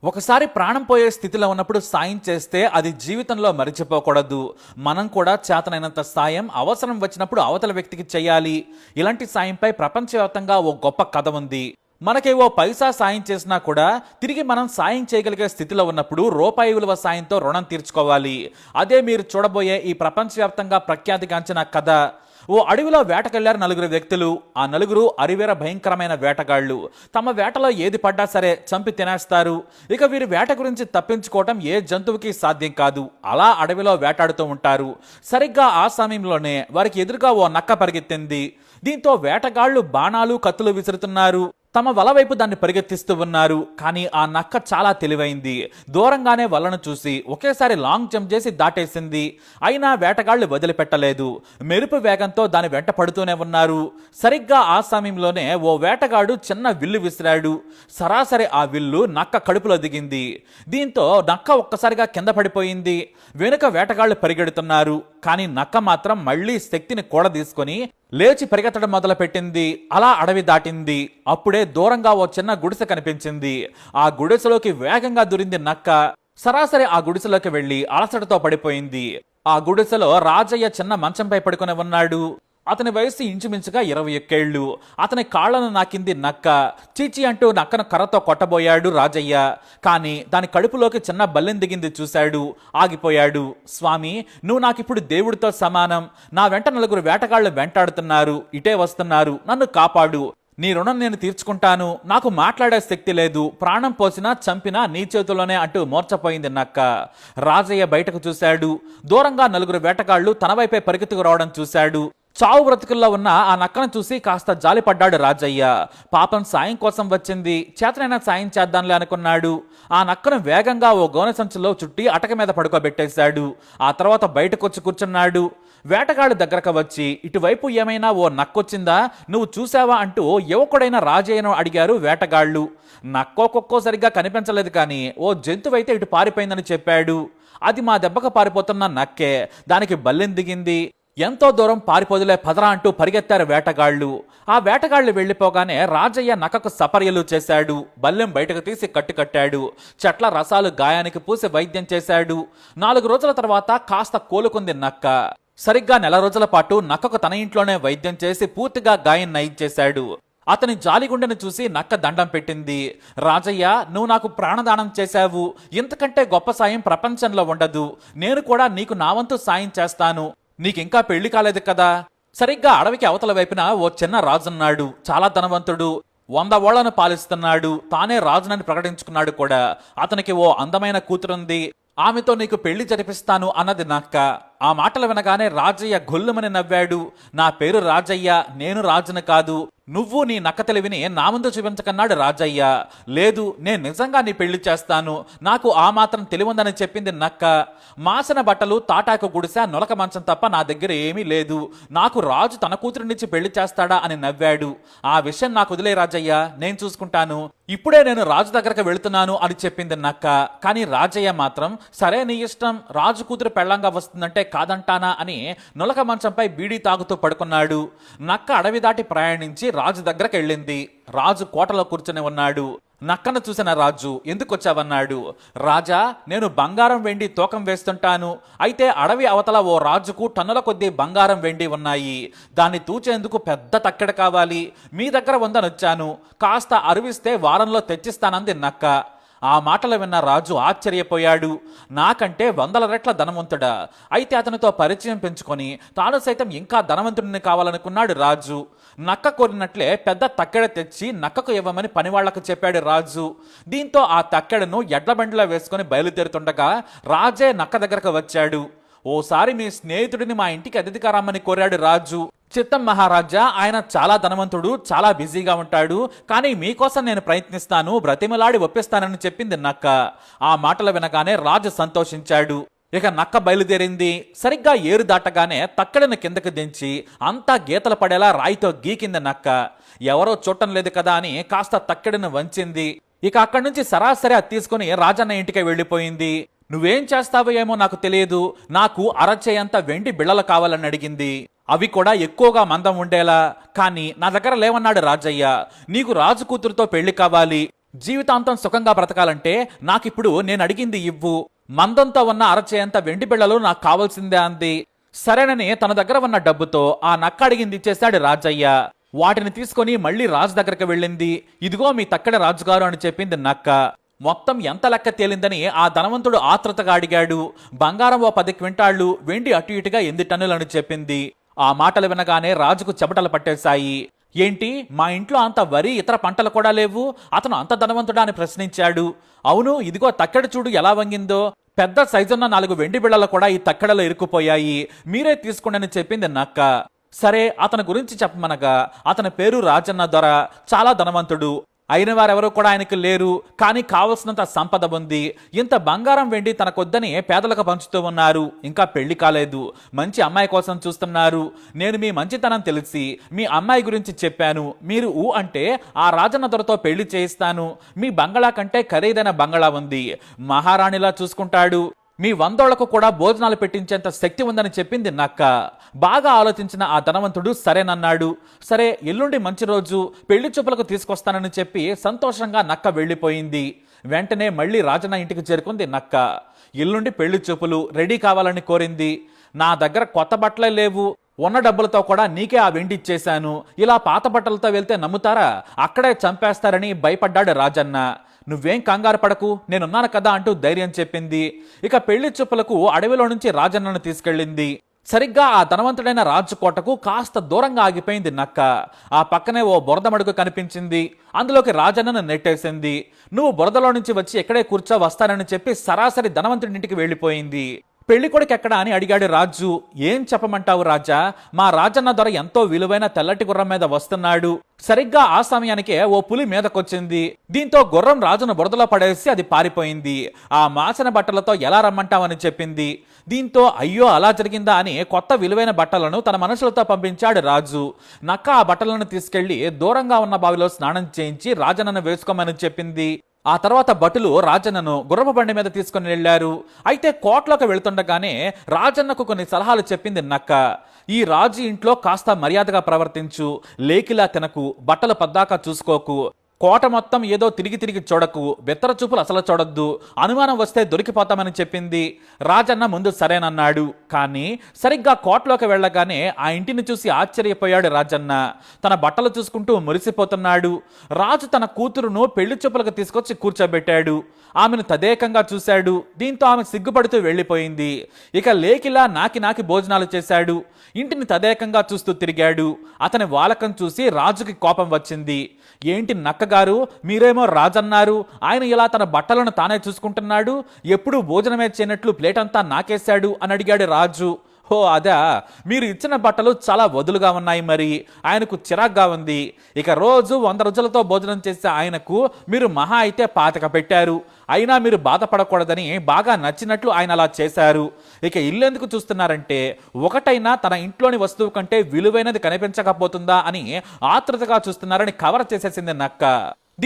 ఒకసారి ప్రాణం పోయే స్థితిలో ఉన్నప్పుడు సాయం చేస్తే అది జీవితంలో మరిచిపోకూడదు. మనం కూడా చేతనైనంత సాయం అవసరం వచ్చినప్పుడు అవతల వ్యక్తికి చేయాలి. ఇలాంటి సాయంపై ప్రపంచవ్యాప్తంగా ఓ గొప్ప కథ ఉంది. మనకి ఓ పైసా సాయం చేసినా కూడా తిరిగి మనం సాయం చేయగలిగే స్థితిలో ఉన్నప్పుడు రూపాయి విలువ సాయంతో రుణం తీర్చుకోవాలి. అదే మీరు చూడబోయే ఈ ప్రపంచవ్యాప్తంగా ప్రఖ్యాతిగాంచిన కథ. ఓ అడవిలో వేటకెళ్లారు నలుగురు వ్యక్తులు. ఆ నలుగురు అరివేర భయంకరమైన వేటగాళ్లు. తమ వేటలో ఏది పడ్డా సరే చంపి తినేస్తారు. ఇక వీరి వేట గురించి తప్పించుకోవటం ఏ జంతువుకి సాధ్యం కాదు. అలా అడవిలో వేటాడుతూ ఉంటారు. సరిగ్గా ఆ సమయంలోనే వారికి ఎదురుగా ఓ నక్క పరిగెత్తింది. దీంతో వేటగాళ్లు బాణాలు కత్తులు విసురుతున్నారు. తమ వల వైపు దాన్ని పరిగెత్తిస్తూ ఉన్నారు. కానీ ఆ నక్క చాలా తెలివైంది. దూరంగానే వలను చూసి ఒకేసారి లాంగ్ జంప్ చేసి దాటేసింది. అయినా వేటగాళ్లు వదిలిపెట్టలేదు. మెరుపు వేగంతో దాని వెంట పడుతూనే ఉన్నారు. సరిగ్గా ఆ సమయంలోనే ఓ వేటగాడు చిన్న విల్లు విసిరాడు. సరాసరి ఆ విల్లు నక్క కడుపులో దిగింది. దీంతో నక్క ఒక్కసారిగా కింద పడిపోయింది. వెనుక వేటగాళ్లు పరిగెడుతున్నారు. కానీ నక్క మాత్రం మళ్లీ శక్తిని కూడదీసుకొని లేచి పరిగెత్తడం మొదలుపెట్టింది. అలా అడవి దాటింది. అప్పుడే దూరంగా ఓ చిన్న గుడిసె కనిపించింది. ఆ గుడిసెలోకి వేగంగా దూరింది నక్క. సరాసరి ఆ గుడిసెలోకి వెళ్లి అలసటతో పడిపోయింది. ఆ గుడిసెలో రాజయ్య చిన్న మంచంపై పడుకుని ఉన్నాడు. అతని వయసు ఇంచుమించుగా 21 ఏళ్లు. అతని కాళ్లను నాకింది నక్క. చీచి అంటూ నక్కను కర్రతో కొట్టబోయాడు రాజయ్య. కానీ దాని కడుపులోకి చిన్న బల్లెం దిగింది చూశాడు. ఆగిపోయాడు. స్వామి, నువ్వు నాకిప్పుడు దేవుడితో సమానం. నా వెంట నలుగురు వేటగాళ్లు వెంటాడుతున్నారు. ఇటే వస్తున్నారు. నన్ను కాపాడు. నీ రుణం నేను తీర్చుకుంటాను. నాకు మాట్లాడే శక్తి లేదు. ప్రాణం పోసినా చంపినా నీ చేతుల్లోనే అంటూ మోర్చపోయింది నక్క. రాజయ్య బయటకు చూశాడు. దూరంగా నలుగురు వేటగాళ్లు తన వైపే పరిగెత్తుకు రావడం చూశాడు. చావు బ్రతుకుల్లో ఉన్న ఆ నక్కను చూసి కాస్త జాలిపడ్డాడు రాజయ్య. పాపం సాయం కోసం వచ్చింది, చేతనైనా సాయం చేద్దాంలే అనుకున్నాడు. ఆ నక్కను వేగంగా ఓ గోనె సంచులో చుట్టి అటక మీద పడుకోబెట్టేశాడు. ఆ తర్వాత బయటకొచ్చి కూర్చున్నాడు. వేటగాళ్ళు దగ్గరకు వచ్చి, ఇటువైపు ఏమైనా ఓ నక్కొచ్చిందా, నువ్వు చూసావా అంటూ యువకుడైన రాజయ్యను అడిగారు వేటగాళ్లు. నక్కోకొక్కో సరిగ్గా కనిపించలేదు, కానీ ఓ జంతువైతే ఇటు పారిపోయిందని చెప్పాడు. అది మా దెబ్బకు పారిపోతున్న నక్కే. దానికి బల్లెం దిగింది. ఎంతో దూరం పారిపోదులే పదరా అంటూ పరిగెత్తారు వేటగాళ్లు. ఆ వేటగాళ్లు వెళ్లిపోగానే రాజయ్య నక్కకు సపర్యలు చేశాడు. బల్లెం బయటకు తీసి కట్టాడు. చెట్ల రసాలు గాయానికి పూసి వైద్యం చేశాడు. 4 రోజుల తర్వాత కాస్త కోలుకుంది నక్క. సరిగ్గా నెల రోజుల పాటు నక్కకు తన ఇంట్లోనే వైద్యం చేసి పూర్తిగా గాయం నయం చేశాడు. అతని జాలిగుండెను చూసి నక్క దండం పెట్టింది. రాజయ్య, నువ్వు నాకు ప్రాణదానం చేశావు. ఇంతకంటే గొప్ప సాయం ప్రపంచంలో ఉండదు. నేను కూడా నీకు నా వంతు సాయం చేస్తాను. నీకింకా పెళ్లి కాలేదు కదా. సరిగ్గా అడవికి అవతల వైపున ఓ చిన్న రాజున్నాడు. చాలా ధనవంతుడు. 100 ఓళ్లను పాలిస్తున్నాడు. తానే రాజునని ప్రకటించుకున్నాడు కూడా. అతనికి ఓ అందమైన కూతురుంది. ఆమెతో నీకు పెళ్లి జరిపిస్తాను అన్నది నక్క. ఆ మాటలు వినగానే రాజయ్య గొల్లుమని నవ్వాడు. నా పేరు రాజయ్య, నేను రాజును కాదు. నువ్వు నీ నక్క తెలివిని నా ముందు చూపించకన్నాడు రాజయ్య. లేదు, నేను నిజంగా నీ పెళ్లి చేస్తాను. నాకు ఆ మాత్రం తెలివుందని చెప్పింది నక్క. మాసిన బట్టలు, తాటాకు గుడిసె, నొలక మంచం తప్ప నా దగ్గర ఏమీ లేదు. నాకు రాజు తన కూతురునిచ్చి పెళ్లి చేస్తాడా అని నవ్వాడు. ఆ విషయం నాకు వదిలే రాజయ్య, నేను చూసుకుంటాను. ఇప్పుడే నేను రాజు దగ్గరకు వెళుతున్నాను అని చెప్పింది నక్క. కానీ రాజయ్య మాత్రం, సరే నీ ఇష్టం, రాజు కూతురు పెళ్లంగా వస్తుందంటే కాదంటానా అని నొలక మంచంపై బీడీ తాగుతూ పడుకున్నాడు. నక్క అడవి దాటి ప్రయాణించి రాజు దగ్గరకు వెళ్ళింది. రాజు కోటలో కూర్చుని ఉన్నాడు. నక్కను చూసిన రాజు, ఎందుకొచ్చావన్నాడు. రాజా, నేను బంగారం వెండి తూకం వేస్తుంటాను. అయితే అడవి అవతల ఓ రాజుకు టన్నుల కొద్దీ బంగారం వెండి ఉన్నాయి. దాన్ని తూచేందుకు పెద్ద తక్కెడ కావాలి. మీ దగ్గర ఉందనొచ్చాను. కాస్త అరువిస్తే వారంలో తెచ్చిస్తానంది నక్క. ఆ మాటలు విన్న రాజు ఆశ్చర్యపోయాడు. నాకంటే 100 రెట్ల ధనవంతుడా? అయితే అతనితో పరిచయం పెంచుకొని తాను సైతం ఇంకా ధనవంతుడిని కావాలనుకున్నాడు రాజు. నక్క కోరినట్లే పెద్ద తక్కెడ తెచ్చి నక్కకు ఇవ్వమని పనివాళ్లకు చెప్పాడు రాజు. దీంతో ఆ తక్కెడను ఎడ్ల బండిలో వేసుకుని బయలుదేరుతుండగా రాజే నక్క దగ్గరకు వచ్చాడు. ఓసారి మీ స్నేహితుడిని మా ఇంటికి అతిథిగా రమ్మని కోరాడు రాజు. చిత్తం మహారాజా, ఆయన చాలా ధనవంతుడు, చాలా బిజీగా ఉంటాడు. కానీ మీకోసం నేను ప్రయత్నిస్తాను, బ్రతిమలాడి ఒప్పిస్తానని చెప్పింది నక్క. ఆ మాటలు వినగానే రాజు సంతోషించాడు. ఇక నక్క బయలుదేరింది. సరిగ్గా ఏరు దాటగానే తక్కడను కిందకు దించి అంతా గీతలు పడేలా రాయితో గీకింది నక్క. ఎవరో చూడటం లేదు కదా అని కాస్త తక్కడను వంచింది. ఇక అక్కడి నుంచి సరాసరి అది తీసుకుని రాజన్న ఇంటికి వెళ్లిపోయింది. నువ్వేం చేస్తావో ఏమో నాకు తెలియదు, నాకు అరచేయంత వెండి బిళ్ళలు కావాలని అడిగింది. అవి కూడా ఎక్కువగా మందం ఉండేలా. కానీ నా దగ్గర లేవన్నాడు రాజయ్య. నీకు రాజు కూతురుతో పెళ్లి కావాలి, జీవితాంతం సుఖంగా బ్రతకాలంటే నాకిప్పుడు నేను అడిగింది ఇవ్వు, మందంతో ఉన్న అరచేంత వెండి బిళ్ళలు నాకు కావాల్సిందే అంది. సరేనని తన దగ్గర ఉన్న డబ్బుతో ఆ నక్క అడిగింది ఇచ్చేశాడు రాజయ్య. వాటిని తీసుకొని మళ్ళీ రాజు దగ్గరకు వెళ్ళింది. ఇదిగో మీ తక్కడ రాజుగారు అని చెప్పింది నక్క. మొత్తం ఎంత లెక్క తేలిందని ఆ ధనవంతుడు ఆత్రతగా అడిగాడు. బంగారం ఓ 10 క్వింటాళ్లు, వెండి అటు ఇటుగా 8 టన్నులని చెప్పింది. ఆ మాటలు వినగానే రాజుకు చెమటలు పట్టేశాయి. ఏంటి, మా ఇంట్లో అంత వరి ఇతర పంటలు కూడా లేవు, అతను అంత ధనవంతుడా అని ప్రశ్నించాడు. అవును, ఇదిగో తక్కెడ చూడు ఎలా వంగిందో, పెద్ద సైజున్న 4 వెండి బిళ్ళలు కూడా ఈ తక్కెడలో ఇరుక్కుపోయాయి, మీరే తీసుకోండి అని చెప్పింది నక్క. సరే, అతని గురించి చెప్పమనగా అతని పేరు రాజన్న దొర, చాలా ధనవంతుడు. అయిన వారెవరూ కూడా ఆయనకు లేరు, కానీ కావలసినంత సంపద ఉంది. ఇంత బంగారం వెండి తనకొద్దని పేదలకు పంచుతూ ఉన్నారు. ఇంకా పెళ్లి కాలేదు, మంచి అమ్మాయి కోసం చూస్తున్నారు. నేను మీ మంచితనం తెలిసి మీ అమ్మాయి గురించి చెప్పాను. మీరు ఊ అంటే ఆ రాజన్న దొరతో పెళ్లి చేయిస్తాను. మీ బంగళా కంటే ఖరీదైన బంగళా ఉంది, మహారాణిలా చూసుకుంటాడు. మీ 100కు కూడా భోజనాలు పెట్టించేంత శక్తి ఉందని చెప్పింది నక్క. బాగా ఆలోచించిన ఆ ధనవంతుడు సరేనన్నాడు. సరే, ఎల్లుండి మంచి రోజు, పెళ్లి చూపులకు తీసుకొస్తానని చెప్పి సంతోషంగా నక్క వెళ్ళిపోయింది. వెంటనే మళ్ళీ రాజన్న ఇంటికి చేరుకుంది నక్క. ఎల్లుండి పెళ్లి చూపులు, రెడీ కావాలని కోరింది. నా దగ్గర కొత్త బట్టలే లేవు, ఉన్న డబ్బులతో కూడా నీకే ఆ వెండి ఇచ్చేశాను. ఇలా పాత బట్టలతో వెళ్తే నమ్ముతారా? అక్కడే చంపేస్తారని భయపడ్డాడు రాజన్న. నువ్వేం కంగారు పడకు, నేనున్నాను కదా అంటూ ధైర్యం చెప్పింది. ఇక పెళ్లి చూపులకు అడవిలో నుంచి రాజన్నను తీసుకెళ్ళింది. సరిగ్గా ఆ ధనవంతుడైన రాజు కోటకు కాస్త దూరంగా ఆగిపోయింది నక్క. ఆ పక్కనే ఓ బురద మడుగు కనిపించింది. అందులోకి రాజన్నను నెట్టేసింది. నువ్వు బురదలో నుంచి వచ్చి ఎక్కడే కూర్చో, వస్తానని చెప్పి సరాసరి ధనవంతుడింటికి వెళ్ళిపోయింది. పెళ్లి కొడుకు ఎక్కడా అని అడిగాడు రాజు. ఏం చెప్పమంటావు రాజా, మా రాజన్న దొర ఎంతో విలువైన తెల్లటి గుర్రం మీద వస్తున్నాడు. సరిగ్గా ఆ సమయానికే ఓ పులి మీదకొచ్చింది. దీంతో గుర్రం రాజును బురదలో పడేసి అది పారిపోయింది. ఆ మాసిన బట్టలతో ఎలా రమ్మంటావని చెప్పింది. దీంతో అయ్యో అలా జరిగిందా అని కొత్త విలువైన బట్టలను తన మనుషులతో పంపించాడు రాజు. నక్క ఆ బట్టలను తీసుకెళ్లి దూరంగా ఉన్న బావిలో స్నానం చేయించి రాజన్నను వేసుకోమని చెప్పింది. ఆ తర్వాత భటులు రాజన్నను గుర్రపు బండి మీద తీసుకుని వెళ్లారు. అయితే కోట్లోకి వెళుతుండగానే రాజన్నకు కొన్ని సలహాలు చెప్పింది నక్క. ఈ రాజు ఇంట్లో కాస్త మర్యాదగా ప్రవర్తించు, లేకిలా తినకు, బట్టలు పద్దాకా చూసుకోకు, కోట మొత్తం ఏదో తిరిగి తిరిగి చూడకు, బెత్తర చూపులు అసలు చూడొద్దు, అనుమానం వస్తే దొరికిపోతామని చెప్పింది. రాజన్న ముందు సరేనన్నాడు. కానీ సరిగ్గా కోటలోకి వెళ్ళగానే ఆ ఇంటిని చూసి ఆశ్చర్యపోయాడు రాజన్న. తన బట్టలు చూసుకుంటూ మురిసిపోతున్నాడు. రాజు తన కూతురును పెళ్లి చూపులకు తీసుకొచ్చి కూర్చోబెట్టాడు. ఆమెను తదేకంగా చూశాడు. దీంతో ఆమె సిగ్గుపడుతూ వెళ్ళిపోయింది. ఇక లేకిలా నాకి నాకి భోజనాలు చేశాడు. ఇంటిని తదేకంగా చూస్తూ తిరిగాడు. అతని వాలకం చూసి రాజుకి కోపం వచ్చింది. ఏంటి నక్కగారు, మీరేమో రాజన్నారు, ఆయన ఇలా తన బట్టలను తానే చూసుకుంటున్నాడు, ఎప్పుడూ భోజనమే చేయనట్లు ప్లేట్ అంతా నాకేశాడు అని అడిగాడు రాజు. ఓ అదా, మీరు ఇచ్చిన బట్టలు చాలా వదులుగా ఉన్నాయి, మరి ఆయనకు చిరాగ్గా ఉంది. ఇక రోజు 100 రోజులతో భోజనం చేసే ఆయనకు మీరు మహా అయితే 25 పెట్టారు. అయినా మీరు బాధపడకూడదని బాగా నచ్చినట్లు ఆయన అలా చేశారు. ఇక ఇల్లెందుకు చూస్తున్నారంటే, ఒకటైనా తన ఇంట్లోని వస్తువు కంటే విలువైనది కనిపించకపోతుందా అని ఆతృతగా చూస్తున్నారని కవర్ చేసేసింది నక్క.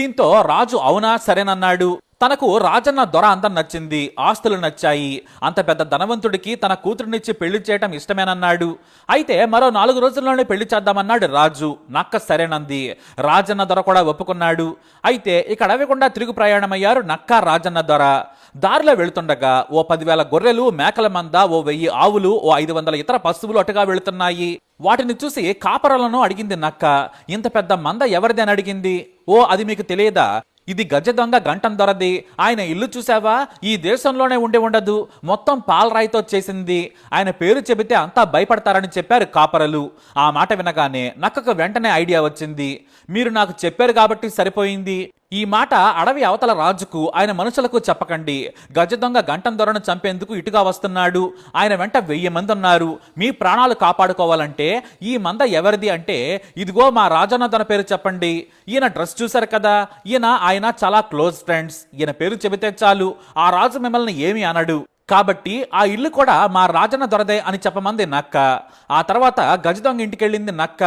దీంతో రాజు అవునా సరేనన్నాడు. తనకు రాజన్న దొర అందం నచ్చింది, ఆస్తులు నచ్చాయి. అంత పెద్ద ధనవంతుడికి తన కూతురునిచ్చి పెళ్లి చేయటం ఇష్టమేనన్నాడు. అయితే మరో 4 రోజుల్లోనే పెళ్లి చేద్దామన్నాడు రాజు. నక్క సరేనంది. రాజన్న దొర కూడా ఒప్పుకున్నాడు. అయితే ఇక అడవికుండా తిరుగు ప్రయాణమయ్యారు నక్క, రాజన్న దొర. దారిలో వెళుతుండగా ఓ 10,000 గొర్రెలు, మేకల మంద, ఓ 1000 ఆవులు, ఓ 500 ఇతర పశువులు అటుగా వెళుతున్నాయి. వాటిని చూసి కాపరులను అడిగింది నక్క. ఇంత పెద్ద మంద ఎవరిది అని అడిగింది. ఓ అది మీకు తెలియదా, ఇది గజ దొంగ గంటం దొరది. ఆయన ఇల్లు చూసావా, ఈ దేశంలోనే ఉండి ఉండదు, మొత్తం పాలరాయితో చేసింది. ఆయన పేరు చెబితే అంతా భయపడతారని చెప్పారు కాపరలు. ఆ మాట వినగానే నక్కకు వెంటనే ఐడియా వచ్చింది. మీరు నాకు చెప్పారు కాబట్టి సరిపోయింది. ఈ మాట అడవి అవతల రాజుకు, ఆయన మనుషులకు చెప్పకండి. గజ దొంగ గంటం దొరను చంపేందుకు ఇటుగా వస్తున్నాడు. ఆయన వెంట 1000 మంది ఉన్నారు. మీ ప్రాణాలు కాపాడుకోవాలంటే ఈ మంద ఎవరిది అంటే, ఇదిగో మా రాజన్న దొర పేరు చెప్పండి. ఈయన డ్రెస్ చూశారు కదా, ఆయన చాలా క్లోజ్ ఫ్రెండ్స్. ఈయన పేరు చెబితే చాలు, ఆ రాజు మిమ్మల్ని ఏమీ అనడు. కాబట్టి ఆ ఇల్లు కూడా మా రాజన్న దొరదే అని చెప్పమంది నక్క. ఆ తర్వాత గజ దొంగ ఇంటికెళ్ళింది నక్క.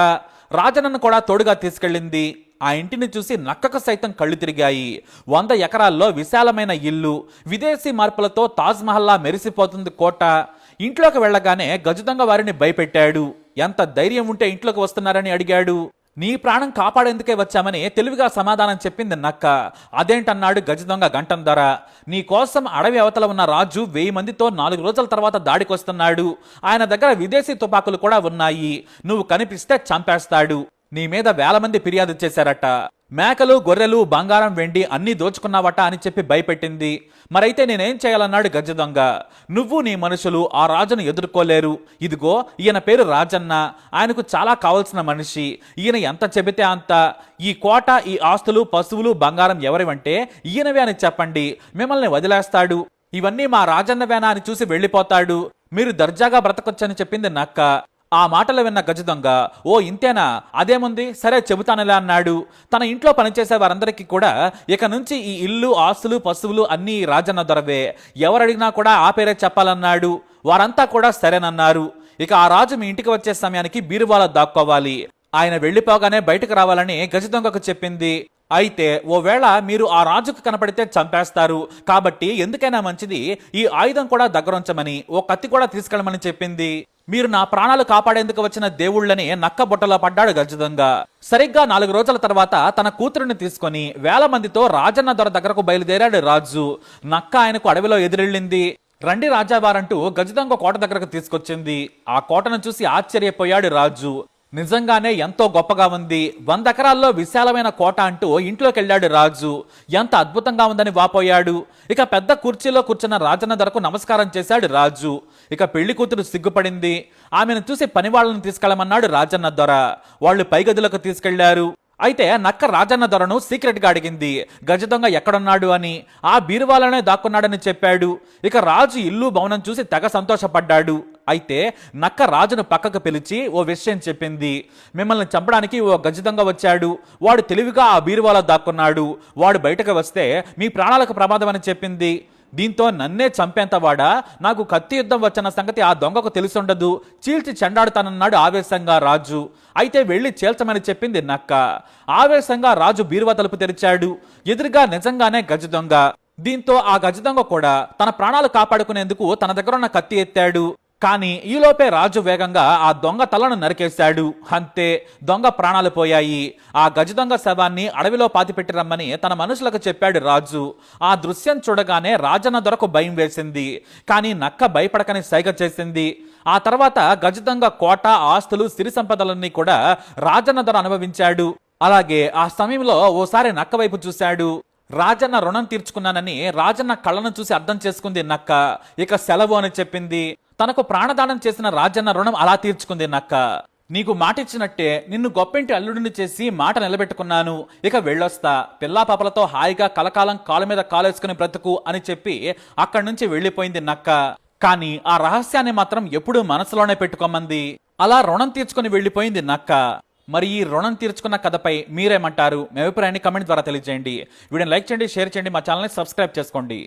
రాజన్నను కూడా తోడుగా తీసుకెళ్ళింది. ఆ ఇంటిని చూసి నక్కకు సైతం కళ్ళు తిరిగాయి. 100 ఎకరాల్లో విశాలమైన ఇల్లు, విదేశీ మార్పులతో తాజ్ మహల్లా మెరిసిపోతుంది కోట. ఇంట్లోకి వెళ్ళగానే గజదొంగ వారిని భయపెట్టాడు. ఎంత ధైర్యం ఉంటే ఇంట్లోకి వస్తున్నారని అడిగాడు. నీ ప్రాణం కాపాడేందుకే వచ్చామని తెలివిగా సమాధానం చెప్పింది నక్క. అదేంటన్నాడు గజదొంగ గంటం ధర. నీ కోసం అడవి అవతల ఉన్న రాజు 1000 మందితో 4 రోజుల తర్వాత దాడికొస్తున్నాడు. ఆయన దగ్గర విదేశీ తుపాకులు కూడా ఉన్నాయి. నువ్వు కనిపిస్తే చంపేస్తాడు. నీ మీద 1000 మంది ఫిర్యాదు చేశారట. మేకలు, గొర్రెలు, బంగారం, వెండి అన్నీ దోచుకున్నావట అని చెప్పి భయపెట్టింది. మరైతే నేనేం చేయాలన్నాడు గజదొంగ. నువ్వు నీ మనుషులు ఆ రాజును ఎదుర్కోలేరు. ఇదిగో ఈయన పేరు రాజన్న. ఆయనకు చాలా కావలసిన మనిషి. ఈయన ఎంత చెబితే అంత. ఈ కోట, ఈ ఆస్తులు, పశువులు, బంగారం ఎవరివంటే ఈయనవే అని చెప్పండి. మిమ్మల్ని వదిలేస్తాడు. ఇవన్నీ మా రాజన్నవేనా అని చూసి వెళ్ళిపోతాడు. మీరు దర్జాగా బ్రతకొచ్చని చెప్పింది నక్క. ఆ మాటలు విన్న గజదొంగ, ఓ ఇంతేనా, అదేముంది, సరే చెబుతానులే అన్నాడు. తన ఇంట్లో పనిచేసే వారందరికీ కూడా ఇక నుంచి ఈ ఇల్లు, ఆస్తులు, పశువులు అన్నీ రాజన్న దొరవే, ఎవరడిగినా కూడా ఆ పేరే చెప్పాలన్నాడు. వారంతా కూడా సరేనన్నారు. ఇక ఆ రాజు మీ ఇంటికి వచ్చే సమయానికి బీరువాలో దాక్కోవాలి. ఆయన వెళ్లిపోగానే బయటకు రావాలని గజదొంగకు చెప్పింది. అయితే ఓవేళ మీరు ఆ రాజుకు కనపడితే చంపేస్తారు. కాబట్టి ఎందుకైనా మంచిది ఈ ఆయుధం కూడా దగ్గరుంచమని, ఓ కత్తి కూడా తీసుకెళ్ళమని చెప్పింది. మీరు నా ప్రాణాలు కాపాడేందుకు వచ్చిన దేవుళ్ళని నక్క బుట్టలో పడ్డాడు గజదొంగ. సరిగ్గా 4 రోజుల తర్వాత తన కూతురుని తీసుకొని 1000 మందితో రాజన్న దొర దగ్గరకు బయలుదేరాడు రాజు. నక్క ఆయనకు అడవిలో ఎదురెళ్ళింది. రండి రాజావారంటూ గజదొంగ కోట దగ్గరకు తీసుకొచ్చింది. ఆ కోటను చూసి ఆశ్చర్యపోయాడు రాజు. నిజంగానే ఎంతో గొప్పగా ఉంది. 100 ఎకరాల్లో విశాలమైన కోట అంటూ ఇంట్లోకి వెళ్ళాడు రాజు. ఎంత అద్భుతంగా ఉందని వాపోయాడు. ఇక పెద్ద కుర్చీలో కూర్చున్న రాజన్న దొరకు నమస్కారం చేశాడు రాజు. ఇక పెళ్లి కూతురు సిగ్గుపడింది. ఆమెను చూసి పనివాళ్లను తీసుకెళ్లమన్నాడు రాజన్న దొర. వాళ్ళు పై గదులకు తీసుకెళ్లారు. అయితే నక్క రాజన్న దొరను సీక్రెట్ గా అడిగింది గజదొంగ ఎక్కడున్నాడు అని. ఆ బీరువాలోనే దాక్కున్నాడని చెప్పాడు. ఇక రాజు ఇల్లు భవనం చూసి తెగ సంతోషపడ్డాడు. అయితే నక్క రాజును పక్కకు పిలిచి ఓ విషయం చెప్పింది. మిమ్మల్ని చంపడానికి ఓ గజదొంగ వచ్చాడు. వాడు తెలివిగా ఆ బీరువాలో దాక్కున్నాడు. వాడు బయటకు వస్తే మీ ప్రాణాలకు ప్రమాదం అని చెప్పింది. దీంతో నన్నే చంపేంతవాడా, నాకు కత్తి యుద్ధం వచ్చిన సంగతి ఆ దొంగకు తెలిసుండదు, చీల్చి చెండాడుతానన్నాడు ఆవేశంగా రాజు. అయితే వెళ్లి చీల్చమని చెప్పింది నక్క. ఆవేశంగా రాజు బీరువా తలుపు తెరిచాడు. ఎదురుగా నిజంగానే గజదొంగ. దీంతో ఆ గజదొంగ కూడా తన ప్రాణాలు కాపాడుకునేందుకు తన దగ్గరున్న కత్తి ఎత్తాడు. కానీ ఈలోపే రాజు వేగంగా ఆ దొంగ తలను నరికేశాడు. అంతే, దొంగ ప్రాణాలు పోయాయి. ఆ గజదొంగ శవాన్ని అడవిలో పాతిపెట్టి రమ్మని తన మనుషులకు చెప్పాడు రాజు. ఆ దృశ్యం చూడగానే రాజన్న దొరకు భయం వేసింది. కానీ నక్క భయపడకని సైగ చేసింది. ఆ తర్వాత గజదొంగ కోట, ఆస్తులు, సిరి సంపదలన్నీ కూడా రాజన్న దొర అనుభవించాడు. అలాగే ఆ సమయంలో ఓసారి నక్క వైపు చూశాడు. రాజన్న రుణం తీర్చుకున్నానని రాజన్న కళ్ళను చూసి అర్థం చేసుకుంది నక్క. ఇక సెలవు అని చెప్పింది. తనకు ప్రాణదానం చేసిన రాజన్న రుణం అలా తీర్చుకుంది నక్క. నీకు మాటిచ్చినట్టే నిన్ను గొప్పింటి అల్లుడిని చేసి మాట నిలబెట్టుకున్నాను. ఇక వెళ్ళొస్తా. పిల్లా పాపలతో హాయిగా కలకాలం కాలు మీద కాలేసుకుని బ్రతుకు అని చెప్పి అక్కడి నుంచి వెళ్ళిపోయింది నక్క. కానీ ఆ రహస్యాన్ని మాత్రం ఎప్పుడూ మనసులోనే పెట్టుకోమంది. అలా రుణం తీర్చుకుని వెళ్ళిపోయింది నక్క. మరి ఈ రుణం తీర్చుకున్న కథపై మీరేమంటారు? మీ అభిప్రాయాన్ని కమెంట్ ద్వారా తెలియజేయండి. వీడియోని లైక్ చేయండి, షేర్ చేయండి, మా ఛానల్ని సబ్స్క్రైబ్ చేసుకోండి.